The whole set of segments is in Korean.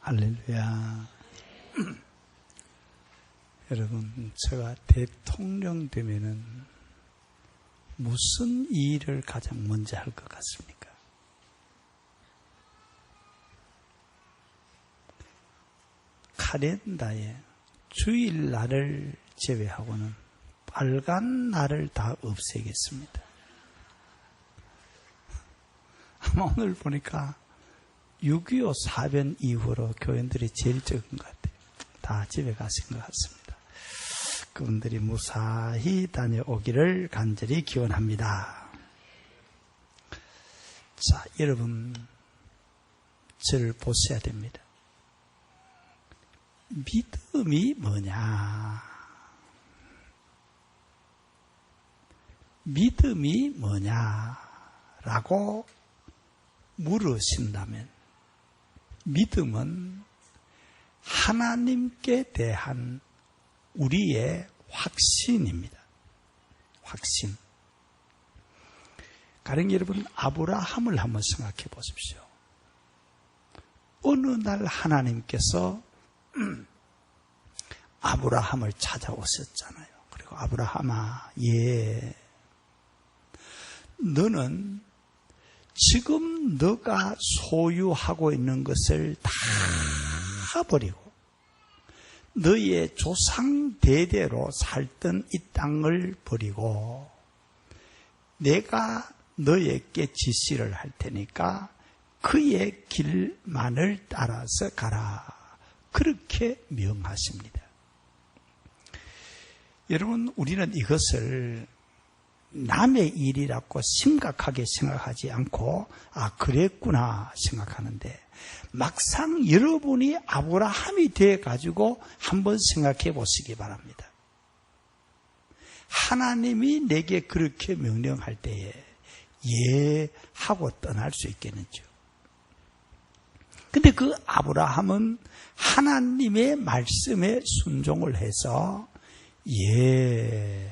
할렐루야. 여러분, 제가 대통령 되면은 무슨 일을 가장 먼저 할 것 같습니까? 카렌다에 주일날을 제외하고는 빨간 날을 다 없애겠습니다. 아마 오늘 보니까 6.25 사변 이후로 교인들이 제일 적은 것 같아요. 다 집에 가신 것 같습니다. 그분들이 무사히 다녀오기를 간절히 기원합니다. 자, 여러분, 저를 보셔야 됩니다. 믿음이 뭐냐? 믿음이 뭐냐라고 물으신다면, 믿음은 하나님께 대한 우리의 확신입니다. 확신. 가령 여러분, 아브라함을 한번 생각해 보십시오. 어느 날 하나님께서 아브라함을 찾아오셨잖아요. 그리고 아브라함아, 너는 지금 너가 소유하고 있는 것을 다 버리고 너의 조상 대대로 살던 이 땅을 버리고 내가 너에게 지시를 할 테니까 그의 길만을 따라서 가라. 그렇게 명하십니다. 여러분, 우리는 이것을 남의 일이라고 심각하게 생각하지 않고 그랬구나 생각하는데, 막상 여러분이 아브라함이 돼가지고 한번 생각해 보시기 바랍니다. 하나님이 내게 그렇게 명령할 때에 하고 떠날 수 있겠는지요? 근데 그 아브라함은 하나님의 말씀에 순종을 해서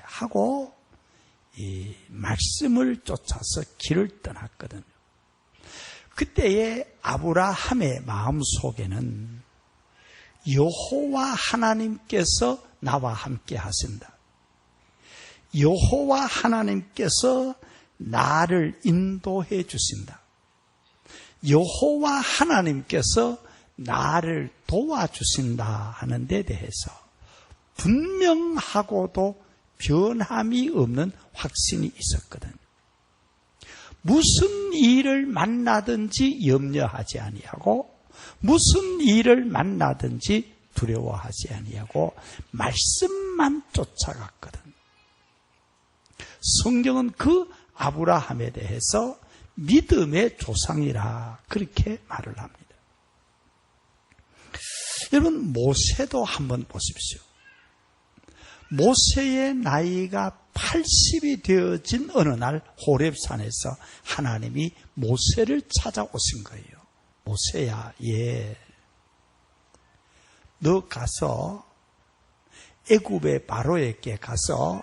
하고 이 말씀을 쫓아서 길을 떠났거든요. 그때의 아브라함의 마음속에는 여호와 하나님께서 나와 함께 하신다. 여호와 하나님께서 나를 인도해 주신다. 여호와 하나님께서 나를 도와주신다 하는 데 대해서 분명하고도 변함이 없는 확신이 있었거든. 무슨 일을 만나든지 염려하지 아니하고 무슨 일을 만나든지 두려워하지 아니하고 말씀만 쫓아갔거든. 성경은 그 아브라함에 대해서 믿음의 조상이라 그렇게 말을 합니다. 여러분, 모세도 한번 보십시오. 모세의 나이가 80이 되어진 어느 날 호렙산에서 하나님이 모세를 찾아오신 거예요. 모세야, 너 가서 애굽의 바로에게 가서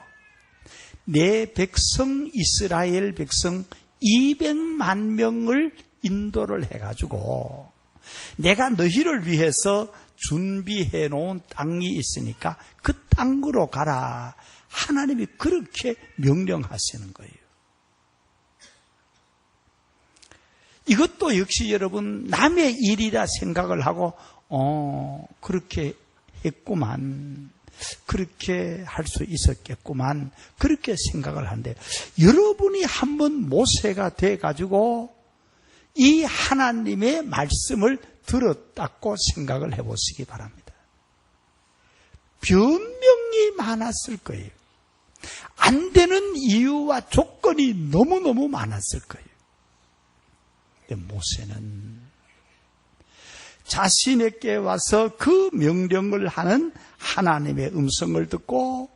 내 백성 이스라엘 백성 200만 명을 인도를 해가지고 내가 너희를 위해서 준비해 놓은 땅이 있으니까 그 땅으로 가라. 하나님이 그렇게 명령하시는 거예요. 이것도 역시 여러분 남의 일이라 생각을 하고 그렇게 했구만. 그렇게 할 수 있었겠구만. 그렇게 생각을 하는데 여러분이 한번 모세가 돼가지고 이 하나님의 말씀을 들었다고 생각을 해보시기 바랍니다. 변명이 많았을 거예요. 안 되는 이유와 조건이 너무너무 많았을 거예요. 근데 모세는 자신에게 와서 그 명령을 하는 하나님의 음성을 듣고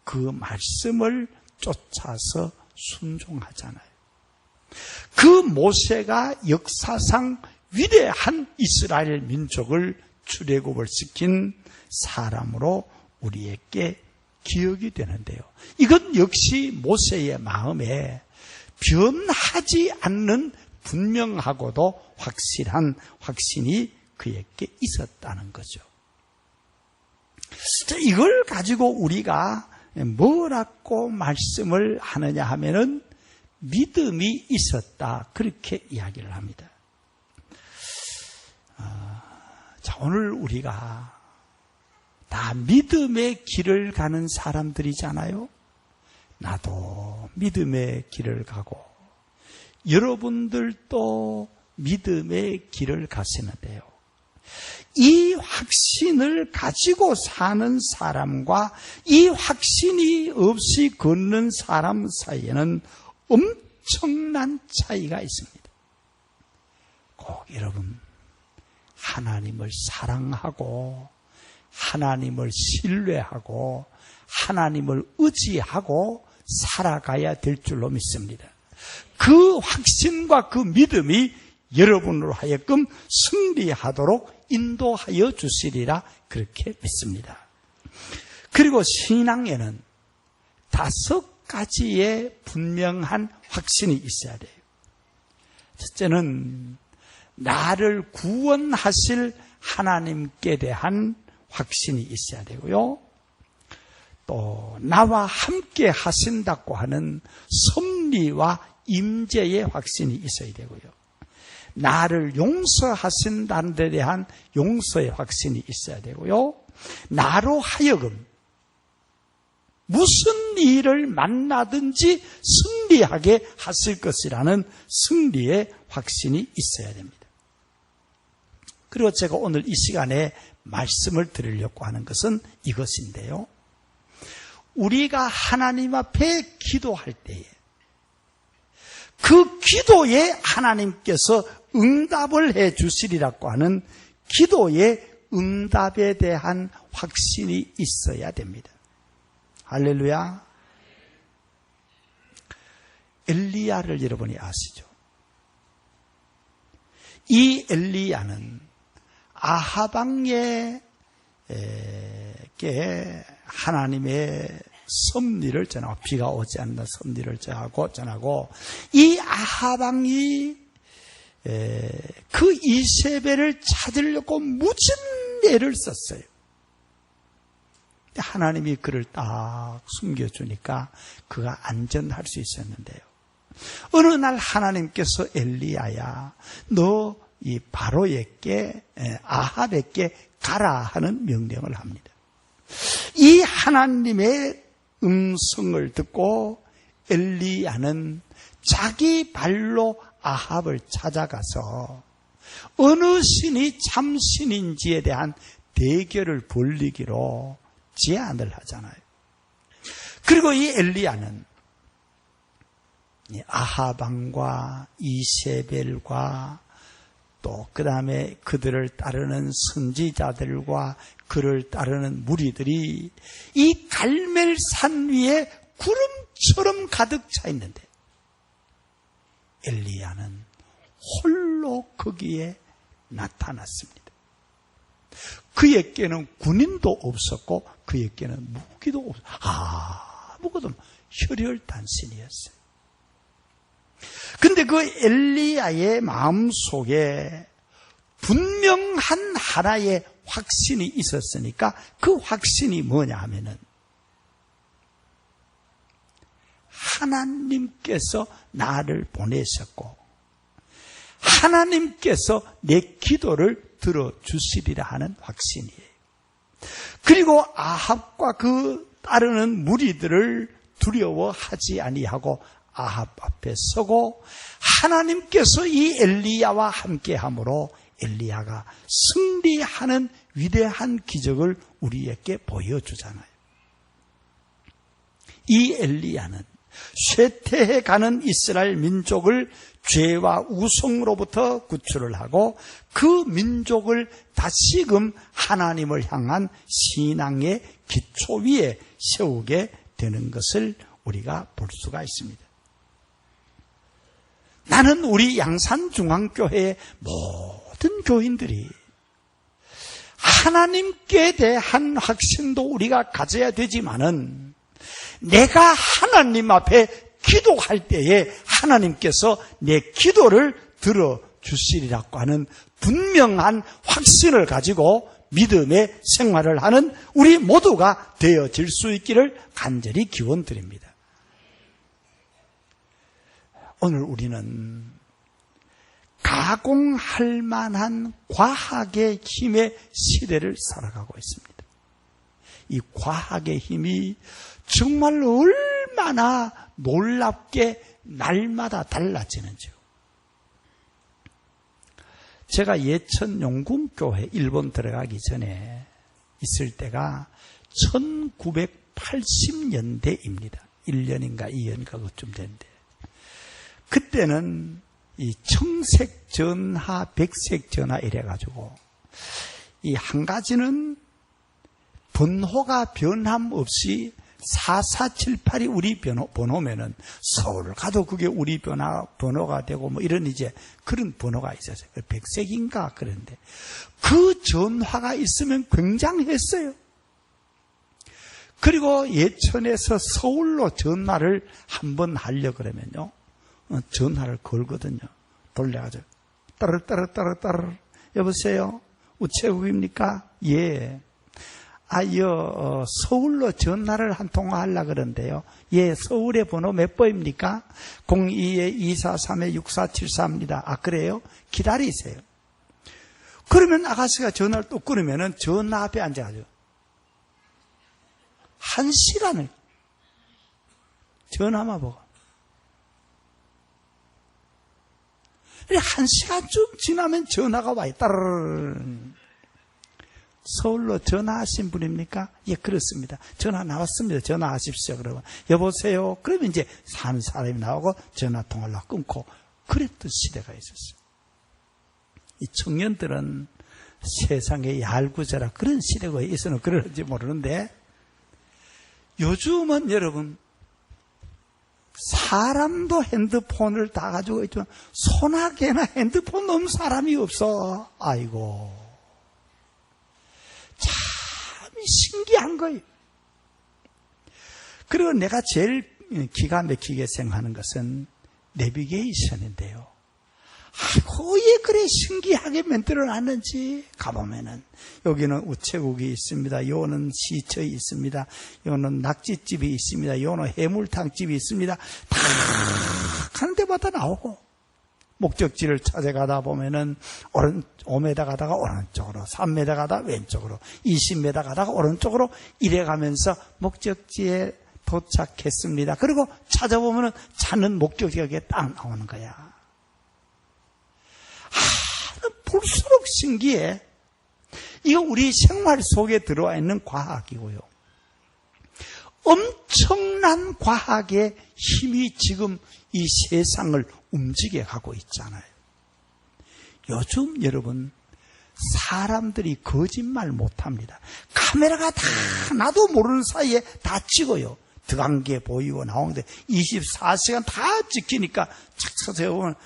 그 말씀을 쫓아서 순종하잖아요. 그 모세가 역사상 위대한 이스라엘 민족을 출애굽을 시킨 사람으로 우리에게 기억이 되는데요. 이건 역시 모세의 마음에 변하지 않는 분명하고도 확실한 확신이 그에게 있었다는 거죠. 이걸 가지고 우리가 뭐라고 말씀을 하느냐 하면은 믿음이 있었다. 그렇게 이야기를 합니다. 자, 오늘 우리가 다 믿음의 길을 가는 사람들이잖아요. 나도 믿음의 길을 가고 여러분들도 믿음의 길을 가시는데요. 이 확신을 가지고 사는 사람과 이 확신이 없이 걷는 사람 사이에는 엄청난 차이가 있습니다. 꼭 여러분, 하나님을 사랑하고 하나님을 신뢰하고 하나님을 의지하고 살아가야 될 줄로 믿습니다. 그 확신과 그 믿음이 여러분으로 하여금 승리하도록 인도하여 주시리라 그렇게 믿습니다. 그리고 신앙에는 5가지의 분명한 확신이 있어야 돼요. 첫째는 나를 구원하실 하나님께 대한 확신이 있어야 되고요. 또 나와 함께 하신다고 하는 섭리와 임재의 확신이 있어야 되고요. 나를 용서하신다는 데 대한 용서의 확신이 있어야 되고요. 나로 하여금 무슨 일을 만나든지 승리하게 하실 것이라는 승리의 확신이 있어야 됩니다. 그리고 제가 오늘 이 시간에 말씀을 드리려고 하는 것은 이것인데요. 우리가 하나님 앞에 기도할 때에 그 기도에 하나님께서 응답을 해 주시리라고 하는 기도의 응답에 대한 확신이 있어야 됩니다. 할렐루야. 엘리야를 여러분이 아시죠? 이 엘리야는 아하방에게 하나님의 섭리를 전하고 비가 오지 않는 섭리를 전하고 이 아하방이 그 이세벨을 찾으려고 무슨 애를 썼어요. 하나님이 그를 딱 숨겨주니까 그가 안전할 수 있었는데요. 어느 날 하나님께서 엘리야야 너 이 바로에게 아합에게 가라 하는 명령을 합니다. 이 하나님의 음성을 듣고 엘리야는 자기 발로 아합을 찾아가서 어느 신이 참신인지에 대한 대결을 벌리기로 제안을 하잖아요. 그리고 이 엘리야는 아하방과 이세벨과 또 그 다음에 그들을 따르는 선지자들과 그를 따르는 무리들이 이 갈멜산 위에 구름처럼 가득 차 있는데 엘리야는 홀로 거기에 나타났습니다. 그에게는 군인도 없었고 그에게는 무기도 아무것도 혈혈단신이었어요. 근데 그 엘리야의 마음속에 분명한 하나의 확신이 있었으니까 그 확신이 뭐냐 하면은 하나님께서 나를 보내셨고 하나님께서 내 기도를 들어주시리라 하는 확신이에요. 그리고 아합과 그 따르는 무리들을 두려워하지 아니하고 아합 앞에 서고 하나님께서 이 엘리야와 함께함으로 엘리야가 승리하는 위대한 기적을 우리에게 보여주잖아요. 이 엘리야는 쇠퇴해 가는 이스라엘 민족을 죄와 우성으로부터 구출을 하고 그 민족을 다시금 하나님을 향한 신앙의 기초 위에 세우게 되는 것을 우리가 볼 수가 있습니다. 나는 우리 양산중앙교회의 모든 교인들이 하나님께 대한 확신도 우리가 가져야 되지만은 내가 하나님 앞에 기도할 때에 하나님께서 내 기도를 들어주시리라고 하는 분명한 확신을 가지고 믿음의 생활을 하는 우리 모두가 되어질 수 있기를 간절히 기원드립니다. 오늘 우리는 가공할 만한 과학의 힘의 시대를 살아가고 있습니다. 이 과학의 힘이 정말 얼마나 놀랍게 날마다 달라지는지요. 제가 예천 용궁교회 일본 들어가기 전에 있을 때가 1980년대입니다. 1년인가 2년인가 그쯤 됐는데 그때는 이 청색 전하, 백색 전하 이래가지고 이 한 가지는 번호가 변함없이 4478이 우리 번호면은 서울 가도 그게 우리 번호가 되고 뭐 이런 이제 그런 번호가 있었어요. 백색인가 그런데 그 전화가 있으면 굉장했어요. 그리고 예천에서 서울로 전화를 한번 하려고 그러면요. 전화를 걸거든요. 돌려가지고 따르따르따르따르 여보세요? 우체국입니까? 예. 서울로 전화를 한 통화 하려고 그러는데요. 예, 서울의 번호 몇 번입니까? 02-243-6474입니다. 아, 그래요? 기다리세요. 그러면 아가씨가 전화를 또 끊으면은 전화 앞에 앉아가지고 1시간을 전화만 보고. 1시간쯤 지나면 전화가 와요. 따르르. 서울로 전화하신 분입니까? 예, 그렇습니다. 전화 나왔습니다. 전화하십시오. 그러면 여보세요. 그러면 이제 사는 사람이 나오고 전화 통화를 끊고 그랬던 시대가 있었어요. 이 청년들은 세상에 얄궂어라 그런 시대가 있어는 그러는지 모르는데 요즘은 여러분 사람도 핸드폰을 다 가지고 있지만 소나게나 핸드폰 없는 사람이 없어. 아이고. 참 신기한 거예요. 그리고 내가 제일 기가 막히게 생각하는 것은 내비게이션인데요. 왜 그래 신기하게 만들어놨는지 가보면은 여기는 우체국이 있습니다. 요는 시처이 있습니다. 요는 낙지집이 있습니다. 요는 해물탕집이 있습니다. 다 가는 데마다 나오고 목적지를 찾아가다 보면은 5m 가다가 오른쪽으로 3m 가다가 왼쪽으로 20m 가다가 오른쪽으로 이래 가면서 목적지에 도착했습니다. 그리고 찾아보면은 찾는 목적지가 딱 나오는 거야. 볼수록 신기해. 이거 우리 생활 속에 들어와 있는 과학이고요. 엄청난 과학의 힘이 지금 이 세상을 움직여 가고 있잖아요. 요즘 여러분, 사람들이 거짓말 못합니다. 카메라가 다 나도 모르는 사이에 다 찍어요. 들어간 게 보이고 나오는데 24시간 다 찍히니까 착착 보면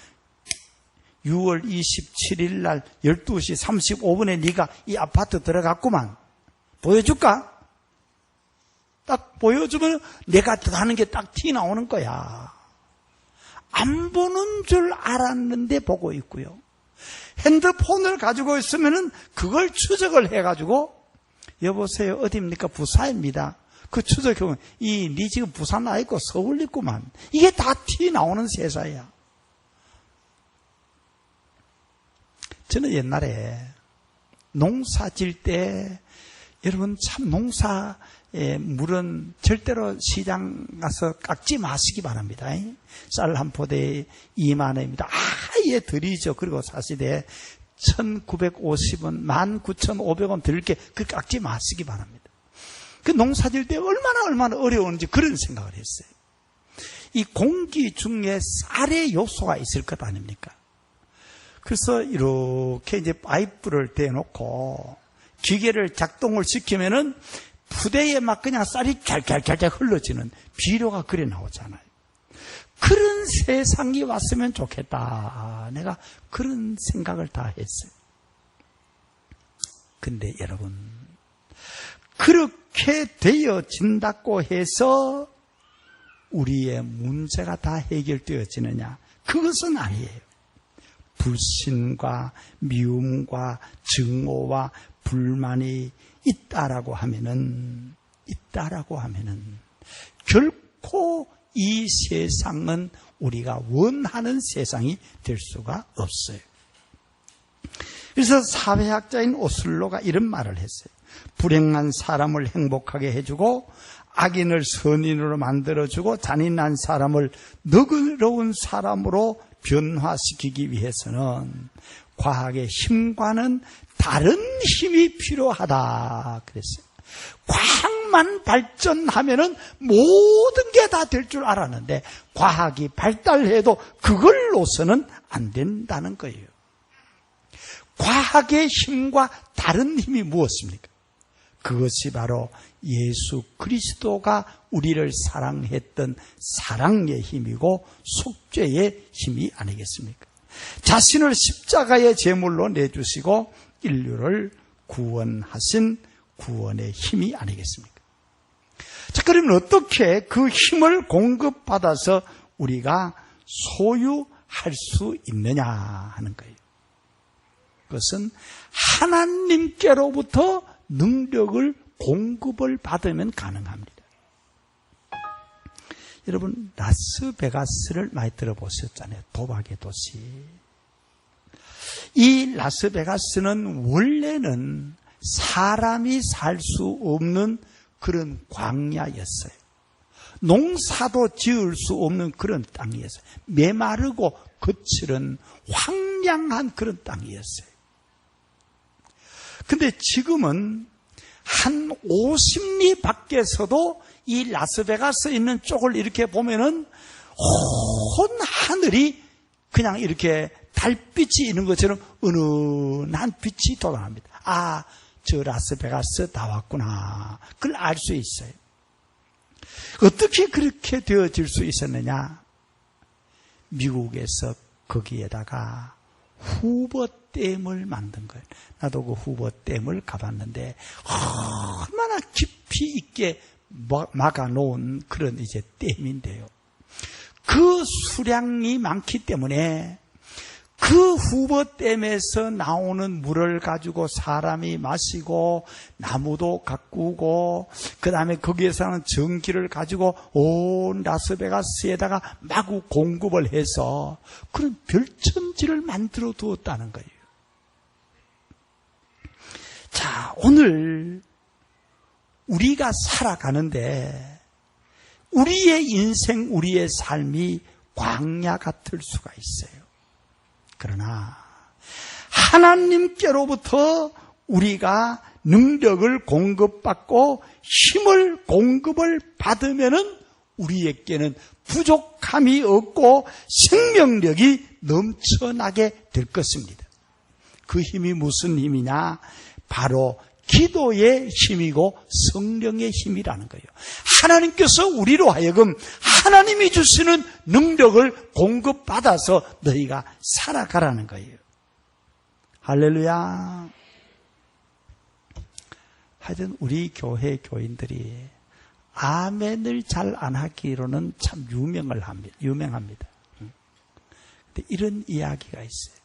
6월 27일 날 12시 35분에 네가 이 아파트 들어갔구만. 보여줄까? 딱 보여주면 내가 들어가는 게 딱 티 나오는 거야. 안 보는 줄 알았는데 보고 있고요. 핸드폰을 가지고 있으면은 그걸 추적을 해가지고 여보세요 어디입니까? 부산입니다. 그 추적해보면 네 지금 부산 나 있고 서울 있구만. 이게 다 티 나오는 세상이야. 저는 옛날에 농사 질 때 여러분 참 농사의 물은 절대로 시장 가서 깎지 마시기 바랍니다. 쌀 한 포대에 2만 원입니다. 아예 드리죠. 그리고 사시되 1,950원, 19,500원 드릴게 그 깎지 마시기 바랍니다. 그 농사 질 때 얼마나 어려운지 그런 생각을 했어요. 이 공기 중에 쌀의 요소가 있을 것 아닙니까? 그래서 이렇게 이제 파이프를 대놓고 기계를 작동을 시키면은 부대에 막 그냥 쌀이 샬샬샬 흘러지는 비료가 그래 나오잖아요. 그런 세상이 왔으면 좋겠다. 내가 그런 생각을 다 했어요. 근데 여러분, 그렇게 되어진다고 해서 우리의 문제가 다 해결되어지느냐? 그것은 아니에요. 불신과 미움과 증오와 불만이 있다라고 하면은 결코 이 세상은 우리가 원하는 세상이 될 수가 없어요. 그래서 사회학자인 오슬로가 이런 말을 했어요. 불행한 사람을 행복하게 해주고 악인을 선인으로 만들어주고 잔인한 사람을 너그러운 사람으로 변화시키기 위해서는 과학의 힘과는 다른 힘이 필요하다 그랬어요. 과학만 발전하면은 모든 게 다 될 줄 알았는데 과학이 발달해도 그걸로서는 안 된다는 거예요. 과학의 힘과 다른 힘이 무엇입니까? 그것이 바로 예수 그리스도가 우리를 사랑했던 사랑의 힘이고 속죄의 힘이 아니겠습니까? 자신을 십자가의 제물로 내주시고 인류를 구원하신 구원의 힘이 아니겠습니까? 자, 그러면 어떻게 그 힘을 공급받아서 우리가 소유할 수 있느냐 하는 거예요. 그것은 하나님께로부터 능력을 공급을 받으면 가능합니다. 여러분, 라스베가스를 많이 들어보셨잖아요. 도박의 도시. 이 라스베가스는 원래는 사람이 살 수 없는 그런 광야였어요. 농사도 지을 수 없는 그런 땅이었어요. 메마르고 거칠은 황량한 그런 땅이었어요. 근데 지금은 한 50리 밖에서도 이 라스베가스에 있는 쪽을 이렇게 보면은 온 하늘이 그냥 이렇게 달빛이 있는 것처럼 은은한 빛이 돌아갑니다. 아, 저 라스베가스 다 왔구나. 그걸 알 수 있어요. 어떻게 그렇게 되어질 수 있었느냐? 미국에서 거기에다가 후버댐을 만든 거예요. 나도 그 후버댐을 가봤는데 얼마나 깊이 있게 막아놓은 그런 이제 댐인데요. 그 수량이 많기 때문에 그 후버댐에서 나오는 물을 가지고 사람이 마시고 나무도 가꾸고 그 다음에 거기에서 나오는 전기를 가지고 온 라스베가스에다가 마구 공급을 해서 그런 별천지를 만들어 두었다는 거예요. 자, 오늘 우리가 살아가는데 우리의 인생, 우리의 삶이 광야 같을 수가 있어요. 그러나 하나님께로부터 우리가 능력을 공급받고 힘을 공급을 받으면은 우리에게는 부족함이 없고 생명력이 넘쳐나게 될 것입니다. 그 힘이 무슨 힘이냐? 바로 기도의 힘이고 성령의 힘이라는 거예요. 하나님께서 우리로 하여금 하나님이 주시는 능력을 공급받아서 너희가 살아가라는 거예요. 할렐루야. 하여튼 우리 교회 교인들이 아멘을 잘 안 하기로는 참 유명합니다. 근데 이런 이야기가 있어요.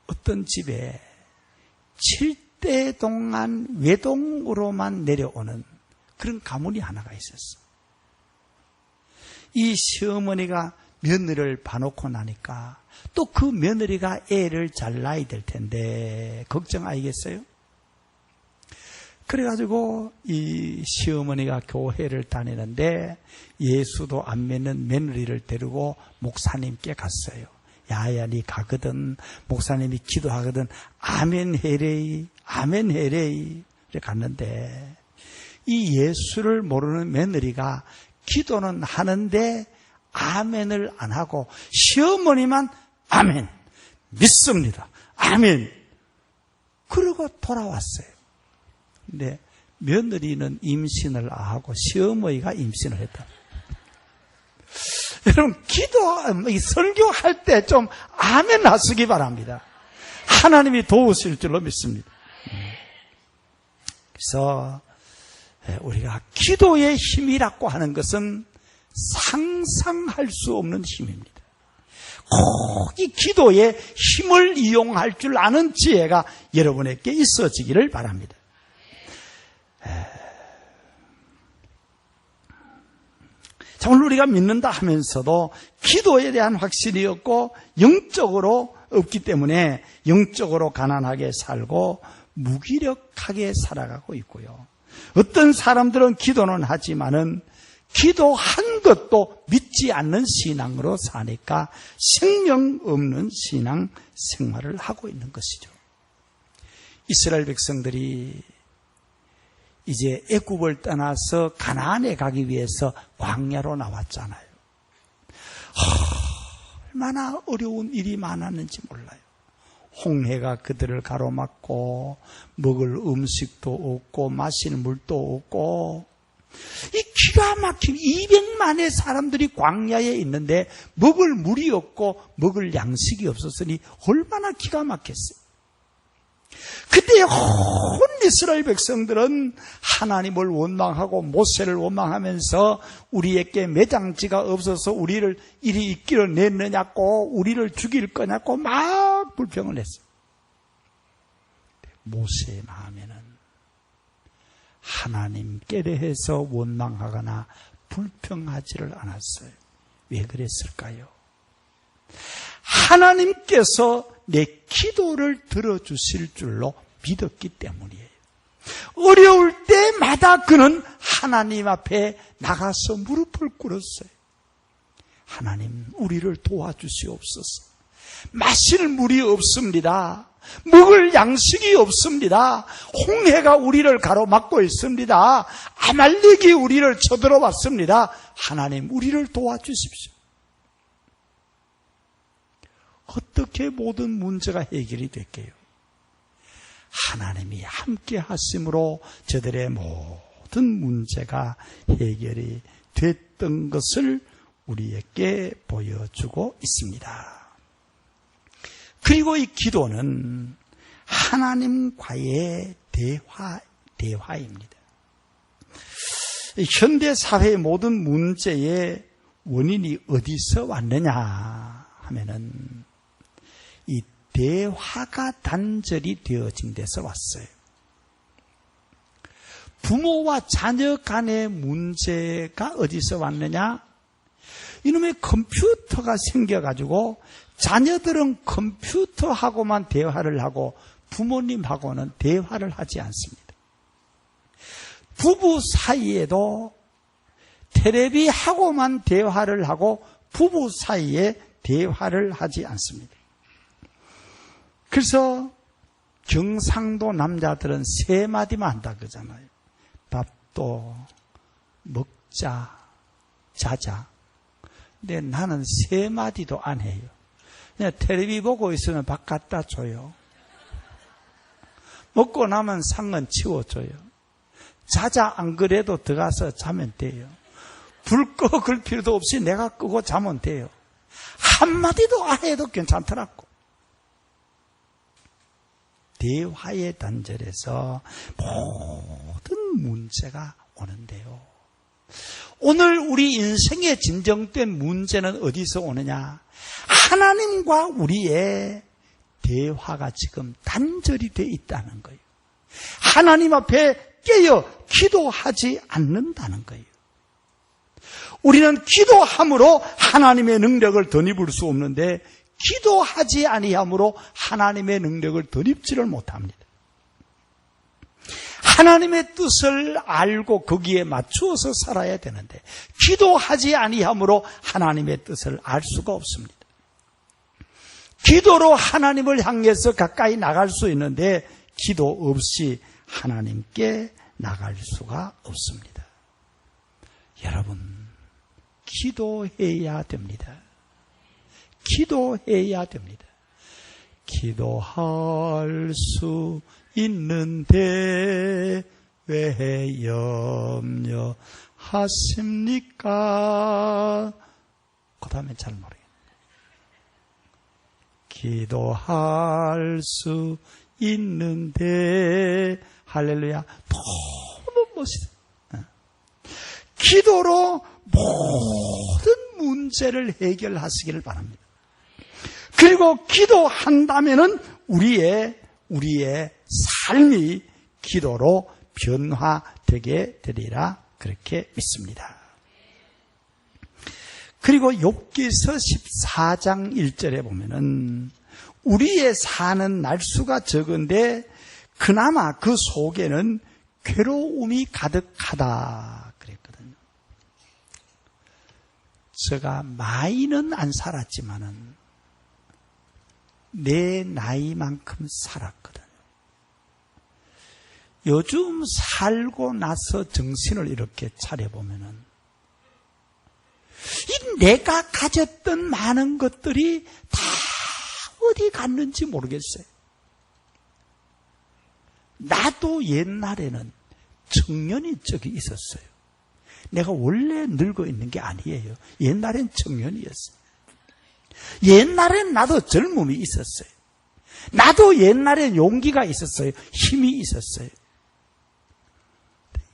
어떤 집에 7대 동안 외동으로만 내려오는 그런 가문이 하나가 있었어. 이 시어머니가 며느리를 봐놓고 나니까 또 그 며느리가 애를 잘 낳아야 될 텐데 걱정 아니겠어요? 그래가지고 이 시어머니가 교회를 다니는데 예수도 안 믿는 며느리를 데리고 목사님께 갔어요. 야야 니 가거든 목사님이 기도하거든 아멘 해레이 아멘 해레이 그래 갔는데 이 예수를 모르는 며느리가 기도는 하는데 아멘을 안 하고 시어머니만 아멘 믿습니다 아멘 그러고 돌아왔어요. 근데 며느리는 임신을 하고 시어머니가 임신을 했다. 여러분 설교할 때 좀 아멘 하시기 바랍니다. 하나님이 도우실 줄로 믿습니다. 그래서 우리가 기도의 힘이라고 하는 것은 상상할 수 없는 힘입니다. 꼭 이 기도의 힘을 이용할 줄 아는 지혜가 여러분에게 있어지기를 바랍니다. 자, 오늘 우리가 믿는다 하면서도 기도에 대한 확신이 없고 영적으로 없기 때문에 영적으로 가난하게 살고 무기력하게 살아가고 있고요. 어떤 사람들은 기도는 하지만은 기도한 것도 믿지 않는 신앙으로 사니까 생명 없는 신앙 생활을 하고 있는 것이죠. 이스라엘 백성들이 이제 애굽을 떠나서 가나안에 가기 위해서 광야로 나왔잖아요. 얼마나 어려운 일이 많았는지 몰라요. 홍해가 그들을 가로막고 먹을 음식도 없고 마실 물도 없고 이 기가 막힌 200만의 사람들이 광야에 있는데 먹을 물이 없고 먹을 양식이 없었으니 얼마나 기가 막혔어요. 그때 온 이스라엘 백성들은 하나님을 원망하고 모세를 원망하면서 우리에게 매장지가 없어서 우리를 이리 있기를 냈느냐고 우리를 죽일 거냐고 막 불평을 했어요. 모세의 마음에는 하나님께 대해서 원망하거나 불평하지를 않았어요. 왜 그랬을까요? 하나님께서 내 기도를 들어주실 줄로 믿었기 때문이에요. 어려울 때마다 그는 하나님 앞에 나가서 무릎을 꿇었어요. 하나님, 우리를 도와주시옵소서. 마실 물이 없습니다. 먹을 양식이 없습니다. 홍해가 우리를 가로막고 있습니다. 아말렉이 우리를 쳐들어왔습니다. 하나님, 우리를 도와주십시오. 어떻게 모든 문제가 해결이 될게요? 하나님이 함께 하심으로 저들의 모든 문제가 해결이 됐던 것을 우리에게 보여주고 있습니다. 그리고 이 기도는 하나님과의 대화입니다. 현대 사회의 모든 문제의 원인이 어디서 왔느냐 하면은 이 대화가 단절이 되어진 데서 왔어요. 부모와 자녀 간의 문제가 어디서 왔느냐? 이놈의 컴퓨터가 생겨가지고 자녀들은 컴퓨터하고만 대화를 하고 부모님하고는 대화를 하지 않습니다. 부부 사이에도 텔레비하고만 대화를 하고 부부 사이에 대화를 하지 않습니다. 그래서 경상도 남자들은 3마디만 한다 그러잖아요. 밥도 먹자, 자자. 근데 나는 3마디도 안 해요. 그냥 텔레비 보고 있으면 밥 갖다 줘요. 먹고 나면 상은 치워줘요. 자자 안 그래도 들어가서 자면 돼요. 불 끄을 필요도 없이 내가 끄고 자면 돼요. 한마디도 안 해도 괜찮더라고. 대화의 단절에서 모든 문제가 오는데요. 오늘 우리 인생의 진정된 문제는 어디서 오느냐? 하나님과 우리의 대화가 지금 단절이 되어 있다는 거예요. 하나님 앞에 깨어 기도하지 않는다는 거예요. 우리는 기도함으로 하나님의 능력을 덧입을 수 없는데 기도하지 아니함으로 하나님의 능력을 덧입지를 못합니다. 하나님의 뜻을 알고 거기에 맞추어서 살아야 되는데 기도하지 아니함으로 하나님의 뜻을 알 수가 없습니다. 기도로 하나님을 향해서 가까이 나갈 수 있는데 기도 없이 하나님께 나갈 수가 없습니다. 여러분, 기도해야 됩니다. 기도해야 됩니다. 기도할 수 있는데 왜 염려하십니까? 그 다음에 잘 모르겠네요. 기도할 수 있는데 할렐루야. 너무 멋있어요. 기도로 모든 문제를 해결하시기를 바랍니다. 그리고 기도한다면은 우리의 삶이 기도로 변화되게 되리라 그렇게 믿습니다. 그리고 욥기서 14장 1절에 보면은 우리의 사는 날수가 적은데 그나마 그 속에는 괴로움이 가득하다 그랬거든요. 제가 많이는 안 살았지만은 내 나이만큼 살았거든요. 요즘 살고 나서 정신을 이렇게 차려보면은 이 내가 가졌던 많은 것들이 다 어디 갔는지 모르겠어요. 나도 옛날에는 청년이 적이 있었어요. 내가 원래 늙어 있는 게 아니에요. 옛날엔 청년이었어요. 옛날엔 나도 젊음이 있었어요. 나도 옛날엔 용기가 있었어요. 힘이 있었어요.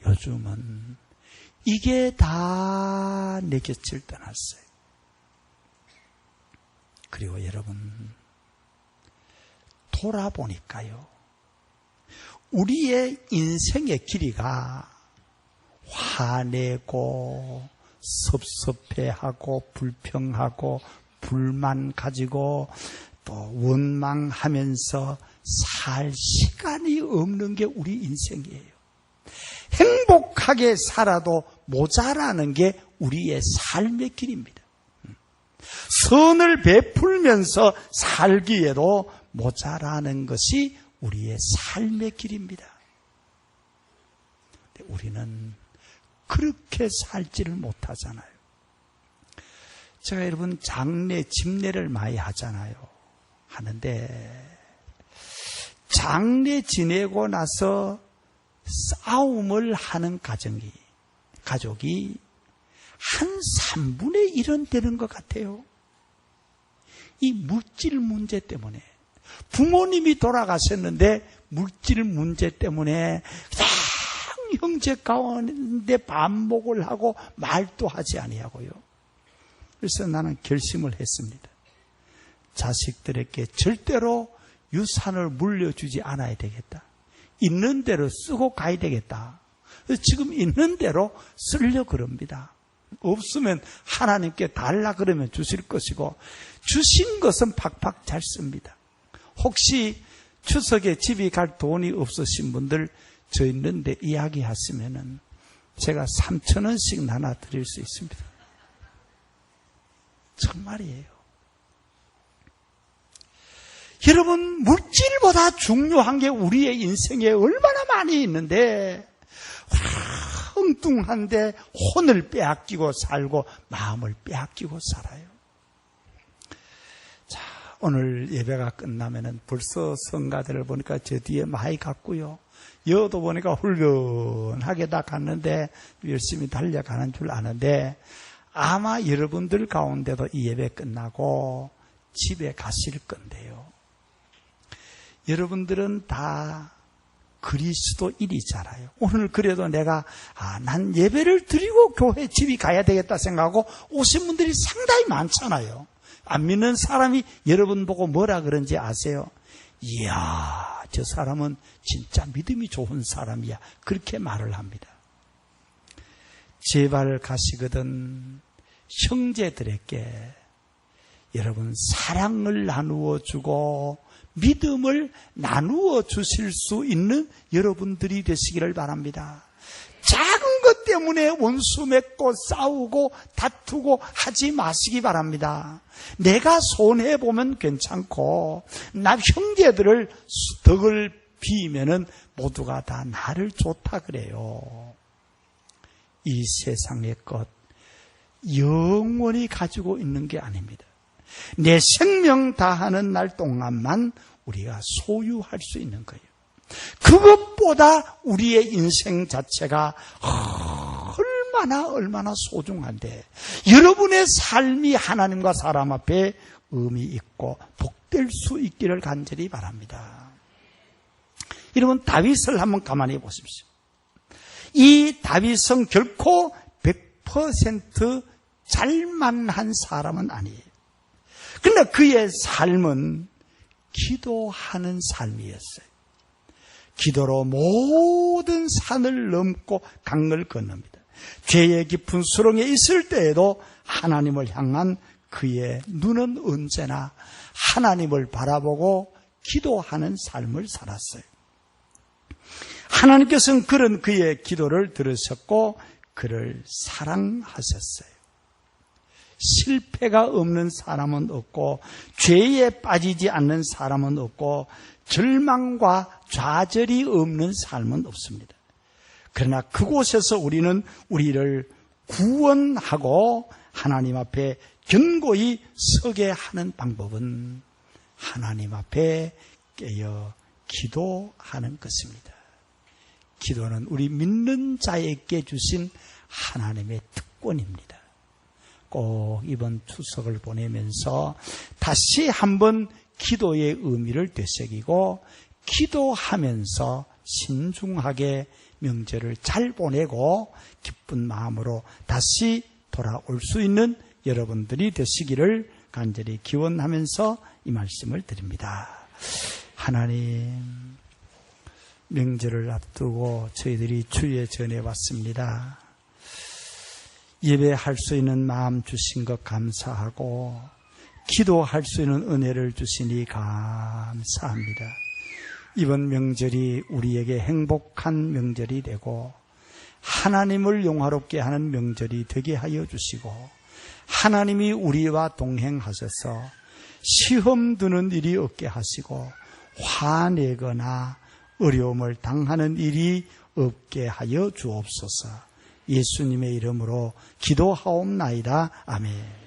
요즘은 이게 다 내 곁을 떠났어요. 그리고 여러분, 돌아보니까요, 우리의 인생의 길이가 화내고 섭섭해하고 불평하고 불만 가지고 또 원망하면서 살 시간이 없는 게 우리 인생이에요. 행복하게 살아도 모자라는 게 우리의 삶의 길입니다. 선을 베풀면서 살기에도 모자라는 것이 우리의 삶의 길입니다. 우리는 그렇게 살지를 못하잖아요. 제가 여러분 장례, 집례를 많이 하는데 장례 지내고 나서 싸움을 하는 가족이 한 3분의 1은 되는 것 같아요. 이 물질 문제 때문에 부모님이 돌아가셨는데 물질 문제 때문에 그냥 형제 가운데 반목을 하고 말도 하지 아니하고요. 그래서 나는 결심을 했습니다. 자식들에게 절대로 유산을 물려주지 않아야 되겠다. 있는 대로 쓰고 가야 되겠다. 그래서 지금 있는 대로 쓰려고 그럽니다. 없으면 하나님께 달라 그러면 주실 것이고 주신 것은 팍팍 잘 씁니다. 혹시 추석에 집에 갈 돈이 없으신 분들 저 있는데 이야기하시면은 제가 3,000원씩 나눠 드릴 수 있습니다. 정말이에요. 여러분, 물질보다 중요한 게 우리의 인생에 얼마나 많이 있는데 엉뚱한데 혼을 빼앗기고 살고 마음을 빼앗기고 살아요. 자, 오늘 예배가 끝나면은 벌써 성가대를 보니까 저 뒤에 많이 갔고요. 여도 보니까 훈련하게 다 갔는데 열심히 달려가는 줄 아는데 아마 여러분들 가운데도 이 예배 끝나고 집에 가실 건데요. 여러분들은 다 그리스도인이잖아요. 오늘 그래도 내가 난 예배를 드리고 교회 집이 가야 되겠다 생각하고 오신 분들이 상당히 많잖아요. 안 믿는 사람이 여러분 보고 뭐라 그런지 아세요? 이야, 저 사람은 진짜 믿음이 좋은 사람이야. 그렇게 말을 합니다. 제발 가시거든 형제들에게 여러분 사랑을 나누어 주고 믿음을 나누어 주실 수 있는 여러분들이 되시기를 바랍니다. 작은 것 때문에 원수 맺고 싸우고 다투고 하지 마시기 바랍니다. 내가 손해보면 괜찮고 나 형제들을 덕을 비면은 모두가 다 나를 좋다 그래요. 이 세상의 것 영원히 가지고 있는 게 아닙니다. 내 생명 다하는 날 동안만 우리가 소유할 수 있는 거예요. 그것보다 우리의 인생 자체가 얼마나 소중한데 여러분의 삶이 하나님과 사람 앞에 의미 있고 복될 수 있기를 간절히 바랍니다. 여러분, 다윗을 한번 가만히 보십시오. 이 다윗은 결코 100% 잘만한 사람은 아니에요. 그러나 그의 삶은 기도하는 삶이었어요. 기도로 모든 산을 넘고 강을 건넙니다. 죄의 깊은 수렁에 있을 때에도 하나님을 향한 그의 눈은 언제나 하나님을 바라보고 기도하는 삶을 살았어요. 하나님께서는 그런 그의 기도를 들으셨고 그를 사랑하셨어요. 실패가 없는 사람은 없고 죄에 빠지지 않는 사람은 없고 절망과 좌절이 없는 삶은 없습니다. 그러나 그곳에서 우리는 우리를 구원하고 하나님 앞에 견고히 서게 하는 방법은 하나님 앞에 깨어 기도하는 것입니다. 기도는 우리 믿는 자에게 주신 하나님의 특권입니다. 꼭 이번 추석을 보내면서 다시 한번 기도의 의미를 되새기고 기도하면서 신중하게 명절을 잘 보내고 기쁜 마음으로 다시 돌아올 수 있는 여러분들이 되시기를 간절히 기원하면서 이 말씀을 드립니다. 하나님, 명절을 앞두고 저희들이 주에 전해왔습니다. 예배할 수 있는 마음 주신 것 감사하고 기도할 수 있는 은혜를 주시니 감사합니다. 이번 명절이 우리에게 행복한 명절이 되고 하나님을 영화롭게 하는 명절이 되게 하여 주시고 하나님이 우리와 동행하셔서 시험 드는 일이 없게 하시고 화내거나 어려움을 당하는 일이 없게 하여 주옵소서. 예수님의 이름으로 기도하옵나이다. 아멘.